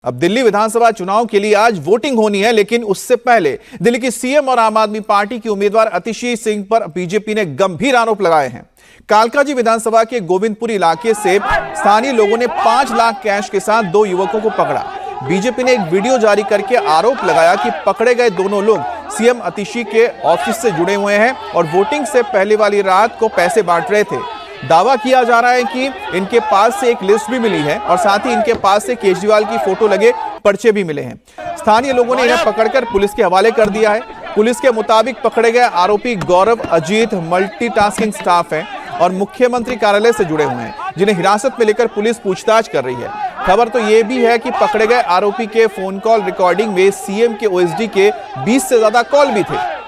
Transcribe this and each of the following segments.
अब दिल्ली विधानसभा चुनाव के लिए आज वोटिंग होनी है, लेकिन उससे पहले दिल्ली की सीएम और आम आदमी पार्टी की उम्मीदवार अतिशी सिंह पर बीजेपी ने गंभीर आरोप लगाए हैं। कालकाजी विधानसभा के गोविंदपुरी इलाके से स्थानीय लोगों ने 5 लाख कैश के साथ 2 युवकों को पकड़ा। बीजेपी ने एक वीडियो जारी करके आरोप लगाया कि पकड़े गए दोनों लोग सीएम अतिशी के ऑफिस से जुड़े हुए हैं और वोटिंग से पहले वाली रात को पैसे बांट रहे थे। दावा किया जा रहा है कि इनके पास से एक लिस्ट भी मिली है और साथ ही इनके पास से केजरीवाल की फोटो लगे पर्चे भी मिले हैं। स्थानीय लोगों ने इन्हें पकड़कर पुलिस के हवाले कर दिया है। पुलिस के मुताबिक पकड़े गए आरोपी गौरव अजीत मल्टीटास्किंग स्टाफ हैं और मुख्यमंत्री कार्यालय से जुड़े हुए हैं, जिन्हें हिरासत में लेकर पुलिस पूछताछ कर रही है। खबर तो यह भी है कि पकड़े गए आरोपी के फोन कॉल रिकॉर्डिंग में सीएम के ओएसडी के 20 से ज्यादा कॉल भी थे।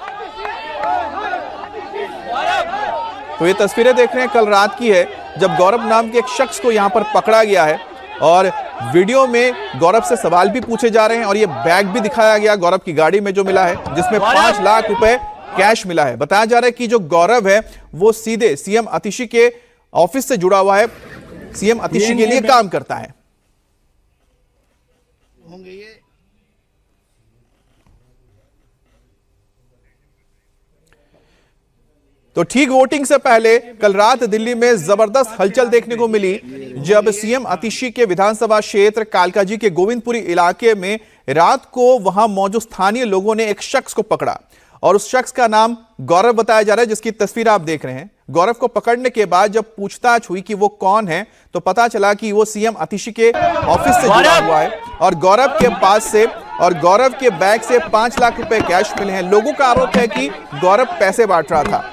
तो ये तस्वीरें देख रहे हैं कल रात की है, जब गौरव नाम के एक शख्स को यहां पर पकड़ा गया है और वीडियो में गौरव से सवाल भी पूछे जा रहे हैं और ये बैग भी दिखाया गया गौरव की गाड़ी में जो मिला है, जिसमें 5 लाख रुपए कैश मिला है। बताया जा रहा है कि जो गौरव है वो सीधे सीएम अतिशी के ऑफिस से जुड़ा हुआ है, सीएम अतिशी के लिए काम करता है। तो ठीक वोटिंग से पहले कल रात दिल्ली में जबरदस्त हलचल देखने को मिली, जब सीएम अतिशी के विधानसभा क्षेत्र कालकाजी के गोविंदपुरी इलाके में रात को वहां मौजूद स्थानीय लोगों ने एक शख्स को पकड़ा और उस शख्स का नाम गौरव बताया जा रहा है, जिसकी तस्वीर आप देख रहे हैं। गौरव को पकड़ने के बाद जब पूछताछ हुई कि वो कौन है, तो पता चला कि वो सीएम अतिशी के ऑफिस से जुड़ा हुआ है और गौरव के पास से और गौरव के बैग से 5 लाख रुपए कैश मिले हैं। लोगों का आरोप है कि गौरव पैसे बांट रहा था।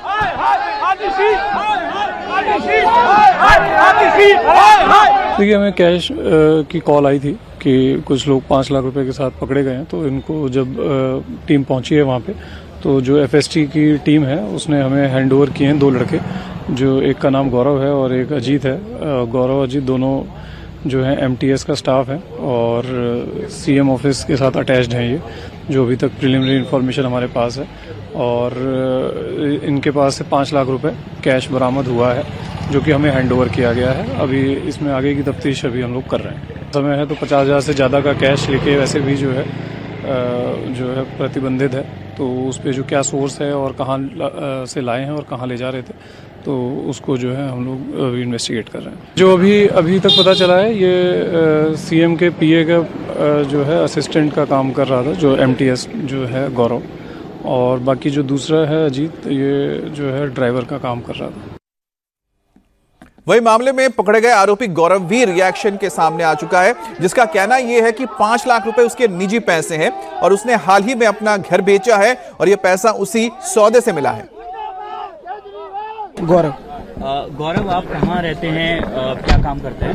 देखिए, हमें कैश की कॉल आई थी कि कुछ लोग 5 लाख रुपए के साथ पकड़े गए हैं। तो इनको जब टीम पहुंची है वहां पे, तो जो एफएसटी की टीम है उसने हमें हैंड ओवर किए हैं 2 लड़के, जो एक का नाम गौरव है और एक अजीत है। गौरव अजीत दोनों जो है एमटीएस का स्टाफ है और सीएम ऑफिस के साथ अटैच्ड हैं। ये जो अभी तक प्रिलिमिनरी इन्फॉर्मेशन हमारे पास है, और इनके पास से 5 लाख रुपए कैश बरामद हुआ है, जो कि हमें हैंड ओवर किया गया है। अभी इसमें आगे की तफ्तीश अभी हम लोग कर रहे हैं। समय है तो 50,000 से ज़्यादा का कैश लेके वैसे भी जो है प्रतिबंधित है। तो उस पर जो क्या सोर्स है और कहाँ से लाए हैं और कहाँ ले जा रहे थे, तो उसको जो है हम लोग अभी इन्वेस्टिगेट कर रहे हैं। जो अभी तक पता चला है, ये सीएम के पीए का जो है असिस्टेंट का काम कर रहा था, जो एमटीएस जो है गौरव, और बाकी जो दूसरा है अजीत, ये जो है ड्राइवर का काम कर रहा था। वही मामले में पकड़े गए आरोपी गौरव भी रिएक्शन के सामने आ चुका है, जिसका कहना यह है कि 5 लाख रुपए उसके निजी पैसे हैं और उसने हाल ही में अपना घर बेचा है और यह पैसा उसी सौदे से मिला है। गौरव, आप कहाँ रहते हैं, क्या काम करते हैं?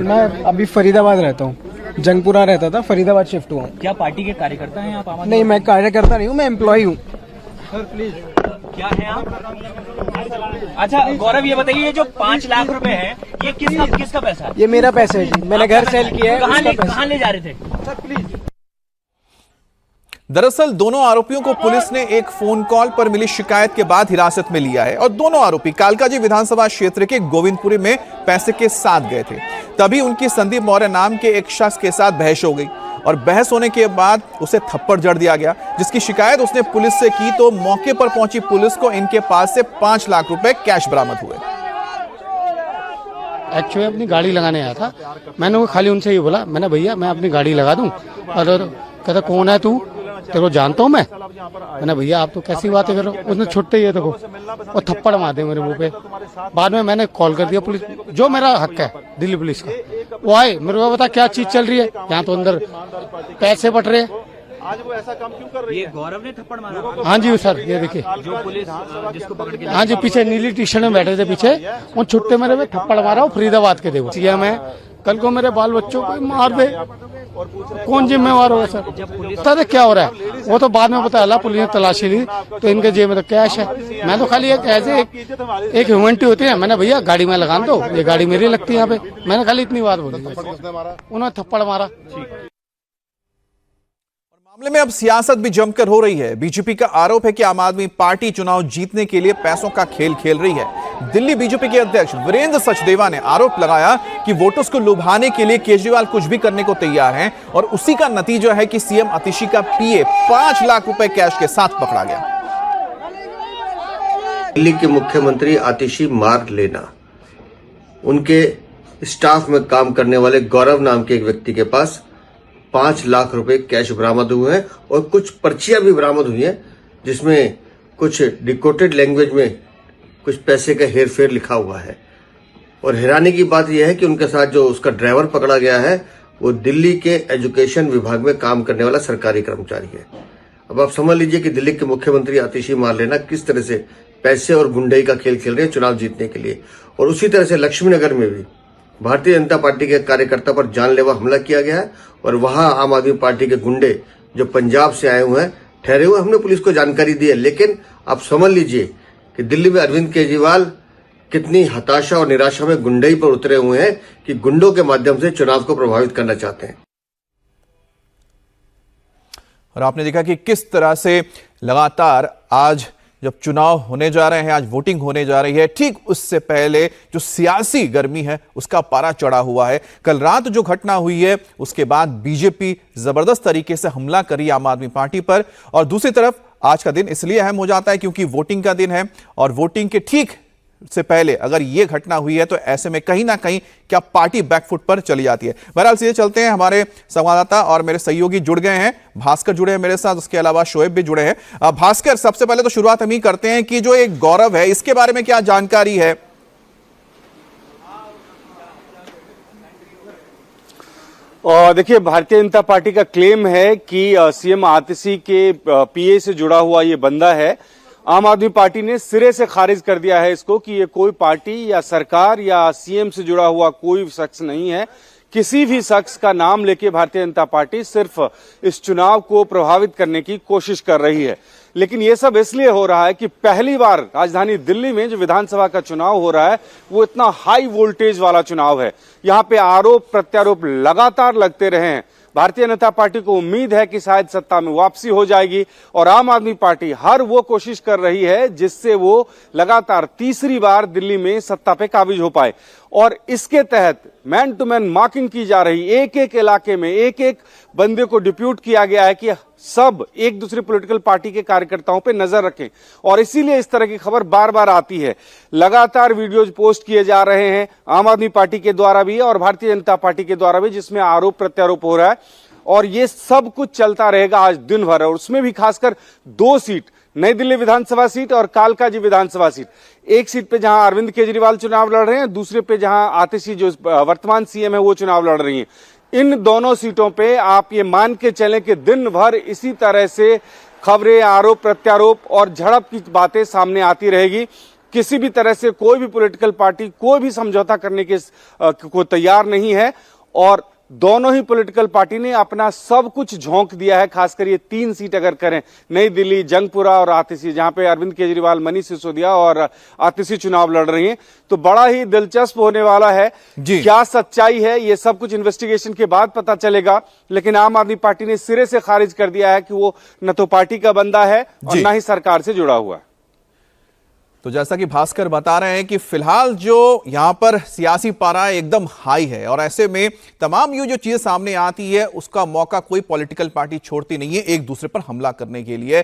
मैं अभी फरीदाबाद रहता हूँ, जंगपुरा रहता था, फरीदाबाद शिफ्ट हुआ। क्या पार्टी के कार्यकर्ता हैं आप? नहीं, मैं कार्यकर्ता नहीं हूँ, मैं एम्प्लॉय हूँ। सर प्लीज, क्या है आप? अच्छा गौरव, ये बताइए, ये जो 5 लाख रुपए है, ये किसका पैसा है? ये मेरा पैसा है जी, मैंने घर सेल किया है। कहाँ ले जा रहे थे? Sir please. दरअसल दोनों आरोपियों को पुलिस ने एक फोन कॉल पर मिली शिकायत के बाद हिरासत में लिया है और दोनों आरोपी कालकाजी विधानसभा क्षेत्र के गोविंदपुरी में पैसे के साथ गए थे। तभी उनकी संदीप मौर्य नाम के एक शख्स के साथ बहस हो गई और बहस होने के बाद उसे थप्पड़ जड़ दिया गया, जिसकी शिकायत उसने पुलिस से की। तो मौके पर पहुंची पुलिस को इनके पास से 5 लाख रुपए कैश बरामद हुए। एक्चुअली अपनी गाड़ी लगाने आया था, मैंने खाली उनसे ये बोला, मैंने भैया मैं अपनी गाड़ी लगा दूं, और कहता कौन है तू, तेरे को जानता हूँ मैं। मैंने भैया आप तो कैसी बातें कर रहे हो। उसने छुट्टे ही देखो और थप्पड़ मार दे मेरे मुंह पे। बाद में मैंने कॉल कर दिया पुलिस, जो मेरा हक है दिल्ली पुलिस का। वो आए, मेरे को बता क्या चीज चल रही है यहाँ, तो अंदर पैसे बट रहे। आज वो ऐसा काम क्यों कर रही है? ये गौरव ने थप्पड़ मारा? हाँ जी सर, ये देखिए जो पुलिस जिसको पकड़ के, हाँ जी, पीछे नीली टी शर्ट में बैठे थे पीछे, उन छुट्टे मेरे में थप्पड़ मारा। फरीदाबाद के देखो सीएम है, कल को मेरे बाल बच्चों को मार दे, कौन जिम्मेवार होगा सर? पता है क्या हो रहा है, वो तो बाद में पता चला। पुलिस ने तलाशी ली तो इनके जेब में तो कैश है। मैं तो खाली एक ह्यूमनिटी होती है, मैंने भैया गाड़ी में लगा दो, ये गाड़ी मेरी लगती है यहाँ पे, मैंने खाली इतनी बात बोली। उन्होंने थप्पड़ मारा। मामले में अब सियासत भी जमकर हो रही है। बीजेपी का आरोप है कि आम आदमी पार्टी चुनाव जीतने के लिए पैसों का खेल खेल रही है। दिल्ली बीजेपी के अध्यक्ष वीरेंद्र सचदेवा ने आरोप लगाया कि वोटर्स को लुभाने के लिए केजरीवाल कुछ भी करने को तैयार हैं और उसी का नतीजा है कि सीएम आतिशी का पीए 5 लाख रुपए कैश के साथ पकड़ा गया। दिल्ली के मुख्यमंत्री आतिशी मार लेना, उनके स्टाफ में काम करने वाले गौरव नाम के एक व्यक्ति के पास 5 लाख रुपए कैश बरामद हुए हैं और कुछ पर्चियां भी बरामद हुई हैं जिसमें कुछ डिकोडेड लैंग्वेज में कुछ पैसे का हेरफेर लिखा हुआ है। और हैरानी की बात यह है कि उनके साथ जो उसका ड्राइवर पकड़ा गया है वो दिल्ली के एजुकेशन विभाग में काम करने वाला सरकारी कर्मचारी है। अब आप समझ लीजिए कि दिल्ली के मुख्यमंत्री आतिशी मार लेना किस तरह से पैसे और गुंडई का खेल खेल रहे हैं चुनाव जीतने के लिए। और उसी तरह से लक्ष्मीनगर में भी भारतीय जनता पार्टी के कार्यकर्ता पर जानलेवा हमला किया गया है और वहां आम आदमी पार्टी के गुंडे जो पंजाब से आए हुए हैं ठहरे हुए, हमने पुलिस को जानकारी दी है। लेकिन आप समझ लीजिए कि दिल्ली में अरविंद केजरीवाल कितनी हताशा और निराशा में गुंडई पर उतरे हुए हैं कि गुंडों के माध्यम से चुनाव को प्रभावित करना चाहते हैं। और आपने देखा कि किस तरह से लगातार आज जब चुनाव होने जा रहे हैं, आज वोटिंग होने जा रही है, ठीक उससे पहले जो सियासी गर्मी है उसका पारा चढ़ा हुआ है। कल रात जो घटना हुई है उसके बाद बीजेपी जबरदस्त तरीके से हमला करी आम आदमी पार्टी पर। और दूसरी तरफ आज का दिन इसलिए अहम हो जाता है क्योंकि वोटिंग का दिन है और वोटिंग के ठीक से पहले अगर यह घटना हुई है तो ऐसे में कहीं ना कहीं क्या पार्टी बैकफुट पर चली जाती है। बहरहाल सीधे चलते हैं, हमारे संवाददाता और मेरे सहयोगी जुड़ गए हैं। भास्कर जुड़े हैं मेरे साथ, उसके अलावा शोएब भी जुड़े हैं। भास्कर, सबसे पहले तो शुरुआत हम ही करते हैं कि जो एक गौरव है इसके बारे में क्या जानकारी है? देखिए, भारतीय जनता पार्टी का क्लेम है कि सीएम आतिशी के पीए से जुड़ा हुआ ये बंदा है। आम आदमी पार्टी ने सिरे से खारिज कर दिया है इसको कि ये कोई पार्टी या सरकार या सीएम से जुड़ा हुआ कोई शख्स नहीं है। किसी भी शख्स का नाम लेके भारतीय जनता पार्टी सिर्फ इस चुनाव को प्रभावित करने की कोशिश कर रही है। लेकिन ये सब इसलिए हो रहा है कि पहली बार राजधानी दिल्ली में जो विधानसभा का चुनाव हो रहा है वो इतना हाई वोल्टेज वाला चुनाव है। यहाँ पे आरोप प्रत्यारोप लगातार लगते रहे हैं। भारतीय जनता पार्टी को उम्मीद है कि शायद सत्ता में वापसी हो जाएगी और आम आदमी पार्टी हर वो कोशिश कर रही है जिससे वो लगातार तीसरी बार दिल्ली में सत्ता पे काबिज हो पाए। और इसके तहत मैन टू मैन मार्किंग की जा रही, एक एक इलाके में एक एक बंदे को डिप्यूट किया गया है कि सब एक दूसरे पॉलिटिकल पार्टी के कार्यकर्ताओं पे नजर रखें। और इसीलिए इस तरह की खबर बार बार आती है। लगातार वीडियोज पोस्ट किए जा रहे हैं आम आदमी पार्टी के द्वारा भी और भारतीय जनता पार्टी के द्वारा भी, जिसमें आरोप प्रत्यारोप हो रहा है। और ये सब कुछ चलता रहेगा आज दिन भर। और उसमें भी खासकर 2 सीट, नई दिल्ली विधानसभा सीट और कालकाजी विधानसभा सीट, एक सीट पे जहां अरविंद केजरीवाल चुनाव लड़ रहे हैं, दूसरे पे जहां आतिशी जो वर्तमान सीएम है वो चुनाव लड़ रही हैं। इन दोनों सीटों पे आप ये मान के चलें कि दिन भर इसी तरह से खबरें, आरोप प्रत्यारोप और झड़प की बातें सामने आती रहेगी। किसी भी तरह से कोई भी पॉलिटिकल पार्टी कोई भी समझौता करने के को तैयार नहीं है और दोनों ही पॉलिटिकल पार्टी ने अपना सब कुछ झोंक दिया है। खासकर ये 3 सीट अगर करें, नई दिल्ली, जंगपुरा और आतिशी, जहां पे अरविंद केजरीवाल, मनीष सिसोदिया और आतिशी चुनाव लड़ रही हैं, तो बड़ा ही दिलचस्प होने वाला है। क्या सच्चाई है ये सब कुछ इन्वेस्टिगेशन के बाद पता चलेगा। लेकिन आम आदमी पार्टी ने सिरे से खारिज कर दिया है कि वो न तो पार्टी का बंदा है और न ही सरकार से जुड़ा हुआ है। तो जैसा कि भास्कर बता रहे हैं कि फिलहाल जो यहां पर सियासी पारा एकदम हाई है और ऐसे में तमाम ये जो चीजें सामने आती है उसका मौका कोई पॉलिटिकल पार्टी छोड़ती नहीं है एक दूसरे पर हमला करने के लिए।